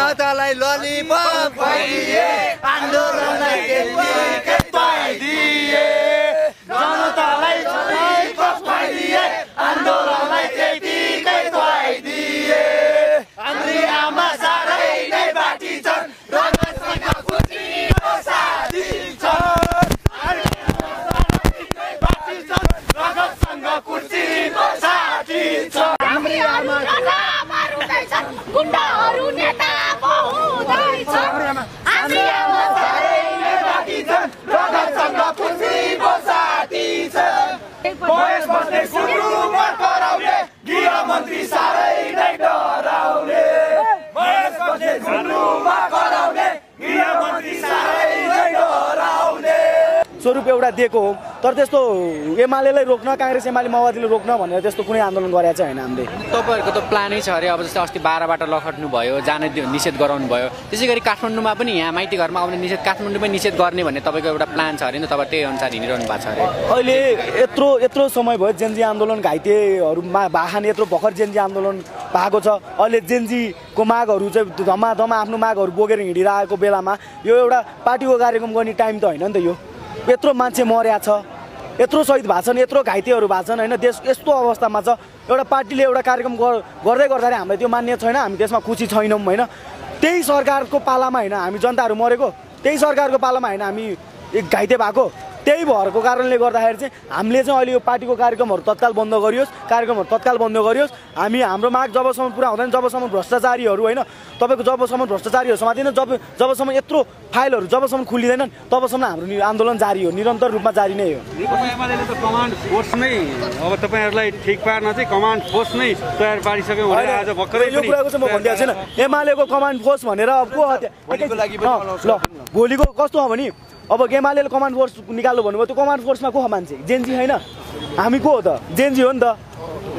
जनतालाई ललिपप खुवाइदिए आन्दोलनलाई त्यतिकै खुवाइदिए जनतालाई ललिपप खुवाइदिए आन्दोलनलाई त्यतिकै खुवाइदिए हाम्री आमा साह्रै नै बाटी छन् रगतसँग कुर्सीको साथी छन् रगतसँग कुर्सीको साथी छन् हाम्री आमा गुण्डाहरू नेता बहुदैछन् हाम्री आमा साह्रै नै बाटी छन् रगतसँग कुर्सीको साथी छन् महेश बस्ने गुरुमा कराउने गृहमन्त्री साह्रै नै डराउने महेश बस्ने गुरुमा कराउने गृहमन्त्री साह्रै नै डराउने स्वरूप एउटा दिएको हो तर त्यस्तो एमालेलाई रोक्न कांग्रेस एमाले माओवादीले रोक्न भनेर त्यस्तो कुनै आन्दोलन गरेको चाहिँ हैन हामीले तपाईहरुको त प्लानै छ अरे अब जस्तै अस्ति 12 बाट लखट्नु भयो जाने निषेध गराउनु भयो त्यसैगरी काठमाडौँमा पनि यहाँ माइती घरमा आउने निषेध काठमाडौँमा निषेध गर्ने भन्ने तपाईको एउटा प्लान छ अरे नि तपाईँ त्यही अनुसार हिँडिरहनु भएको छ अरे अहिले यत्रो समय भयो जेनजी आन्दोलन घाइतेहरुमा वाहन यत्रो भर्खर जेनजी आन्दोलन भएको छ अहिले जेनजीको मागहरु चाहिँ धमाधम आफ्नो मागहरु बोकेर हिँडिरहेको बेलामा यो एउटा पार्टीको कार्यक्रम गर्ने टाइम त हैन नि त यो यत्रो मान्छे मर्या छ यत्रो शहीद भएको छन् यत्रो घाइतेहरु भएको छन् हैन देश यस्तो अवस्थामा छ एउटा पार्टीले एउटा कार्यक्रम गर्दै गर्दाखेरि हामीलाई त्यो मान्य छैन हामी त्यसमा खुसी छैनौं हैन त्यही सरकारको पालामा हैन हामी जनताहरु मरेको त्यही सरकारको पालामा हैन हामी घाइते भएको त्यही भरको कारणले गर्दाखेरि चाहिँ हामीले चाहिँ अहिले यो पार्टीको कार्यक्रमहरु तत्काल बन्द गरियोस् हामी हाम्रो माग जबसम्म पुरा हुँदैन जबसम्म भ्रष्टाचारीहरु हैन तपाईको जबसम्म भ्रष्टाचारीहरु समातिदैन जबसम्म यत्रो फाइलहरु जबसम्म खुलिदैनन् तबसम्म हाम्रो आन्दोलन जारी हो निरन्तर रूपमा जारी नै हो एमालेले त कमान्ड फोर्स नै अब तपाईहरुलाई ठीक पार्न चाहिँ कमान्ड फोर्स नै तयार पारिसक्यो भने आज भक्करै यो कुराको चाहिँ म भन्दिएको छैन एमालेको कमान्ड फोर्स भनेर अब को भोलिको लागि ल भोलिको कस्तो हो भने अब एमालेले कमान्ड फोर्स निकाल्नु भन्नुभयो त्यो कमान्ड फोर्समा को मान्छे जेनजी हैन हामी को हो त जेनजी हो नि त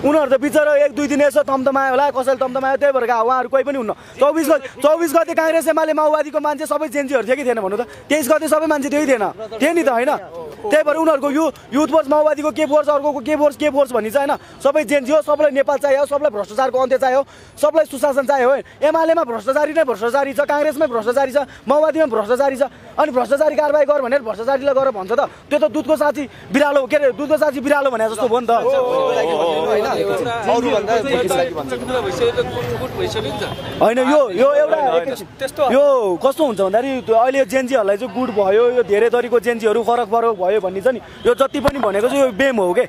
उनीहरु त बिचारा 1-2 दिन यसो तम्तमायो होला कसैले तम्तमायो त्यही भएर उहाँहरु कोही पनि हुन्न 24 गते कांग्रेस एमाले माओवादीको मान्छे सबै जेनजीहरु थियो कि थिएन भन्नु त 23 गते सबै मान्छे त्यही थिएन थियो नि त हैन त्यही भएर उनीहरुको युथ फोर्स माओवादीको के फोर्स अर्कोको के फोर्स भनि चाहिँ हैन सबै जेनजी हो सबैलाई नेपाल चाहियो सबैलाई भ्रष्टाचारको अन्त्य चाहियो सबैलाई सुशासन चाहियो हो एमालेमा भ्रष्टाचारी नै भ्रष्टाचारी छ कांग्रेसमै भ्रष्टाचारी छ माओवादीमा भ्रष्टाचारी छ अनि भ्रष्टाचारी कारबाही गर भनेर भ्रष्टाचारीलाई गर भन्छ त त्यो त दुधको साथी बिरालो के रे दुधको साथी बिरालो भने जस्तो भयो नि त हैन यो एउटा यो कस्तो हुन्छ भन्दाखेरि अहिले जेनजीहरुलाई चाहिँ गुड भयो यो धेरै थरीको जेनजीहरु फरक भयो भन्ने छ नि यो जति पनि भनेको चाहिँ यो बेम हो के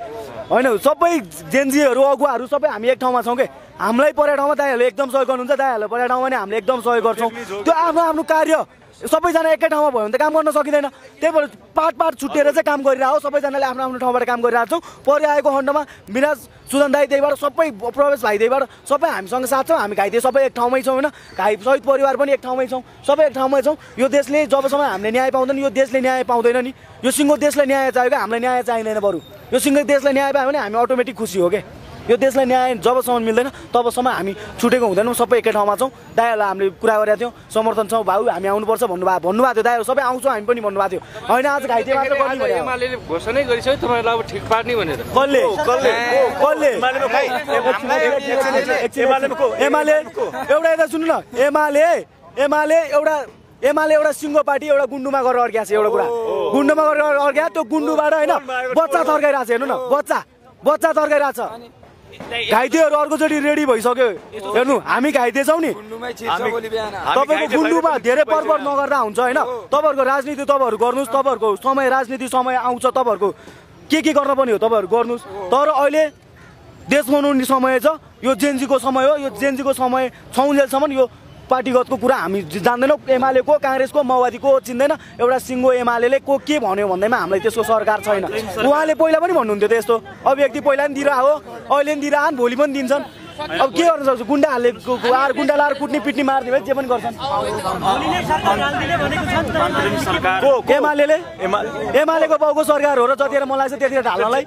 हैन सबै जेनजीहरु अगुवाहरु सबै हामी एक ठाउँमा छौं के हामीलाई परे ठाउँमा दाइहरुले एकदम सहयोग गर्नुहुन्छ दाइहरुले परे ठाउँमा नि हामीले एकदम सहयोग गर्छौं त्यो आफ्नो कार्य सबैजना एकै ठाउँमा भयो भने त काम गर्न सकिदैन त्यही भएर पार्ट छुटेर चाहिँ काम गरिरहेको सबैजनाले आफ्नो ठाउँबाट काम गरिरहेको छौं परि आएको खण्डमा मिराज सुदन दाइ त्यहीबाट सबै प्रवेश भाइ त्यहीबाट सबै हामीसँग साथ छौं हामी घाइते सबै एक ठाउँमै छौं हैन घाइ शहीद परिवार पनि एक ठाउँमै छौं सबै एक ठाउँमै छौं यो देशले जबसम्म हामीले न्याय पाउँदैन यो देशले न्याय पाउँदैन नि यो सिंगो देशलाई न्याय चाहियो हामीलाई न्याय चाहिँदैन बरु यो सिंगो देशलाई न्याय पायो भने हामी अटोमेटिक खुसी हो के यो देशलाई न्याय जबसम्म मिल्दैन तबसम्म हामी छुटेको हुँदैनौं सबै एकै ठाउँमा छौं दाइहरुलाई हामीले कुरा गरेका थियौं समर्थन छौं भाउ हामी आउनुपर्छ भन्नुभएको थियो दाइहरु सबै आउँछौं हामी पनि भन्नुभएको थियो हैन आज घाइते मात्र गर्ने भने एमालेले घोषणा गरिसक्यो तपाईहरुलाई अब ठीक पार्ने भनेर एमाले एउटा यता सुन्नु न एमाले एउटा सिंगो पार्टी एउटा गुण्डुमा गरेर अर्क्या छ एउटा कुरा गुण्डुमा गरेर अर्क्या त्यो गुण्डुबाट हैन बच्चा थर्काइराछ हेर्नु न बच्चा थर्काइराछ घाइतेहरु अर्कोचोटि रेडी भइसक्यो हेर्नु हामी घाइते छौं नि तपाईको गुण्डुमा धेरै परपर नगर्दा हुन्छ हैन तपाईहरुको राजनीति तपाईहरु गर्नुस् तपाईहरुको समय राजनीति समय आउँछ तपाईहरुको के गर्न पनि हो तपाईहरु गर्नुस् तर अहिले देश बनाउने समय छ यो जेनजीको समय हो यो जेनजीको समय छौन्जेलसम्म यो पार्टीगतको कुरा हामी जान्दैनौं एमालेको कांग्रेसको माओवादीको चिन्दैन एउटा सिंगो एमालेले को के भन्यो भन्दैमा हामीलाई त्यसको सरकार छैन उहाँले पहिला पनि भन्नुहुन्थ्यो त्यस्तो अभिव्यक्ति पहिला पनि दिइरा हो अहिले पनि दिइरान भोलि पनि दिन्छन् अब के गर्न सक्छ गुन्डाहरूले गुन्डा लाएर कुट्ने पिट्ने मार्ने भए जे पनि गर्छन् एमालेको बाउको सरकार हो र जतिखेर मलाई लाग्छ त्यतिखेर ढाल्नलाई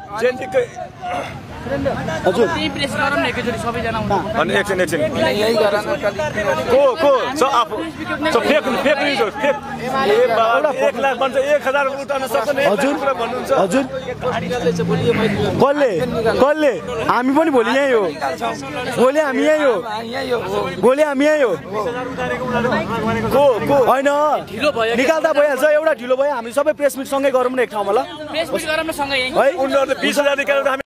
हजुर प्रेस गरौँ न एकैचोटि सबैजना अनि एकछिन को आफू फेक न्युज हो फेक 1,00,000 भन्छ 1,000 उठाउन सक्छ हजुर हजुर कसले हामी पनि भोलि यही हो भोलि हामी यही हो होइन निकाल्दा भइहाल्छ एउटा ढिलो भयो हामी सबै प्रेस मिट सँगै गरौँ न एक ठाउँमा ल प्रेस मिट गरौँ न सँगै है उनीहरूले 20,000 निकालेर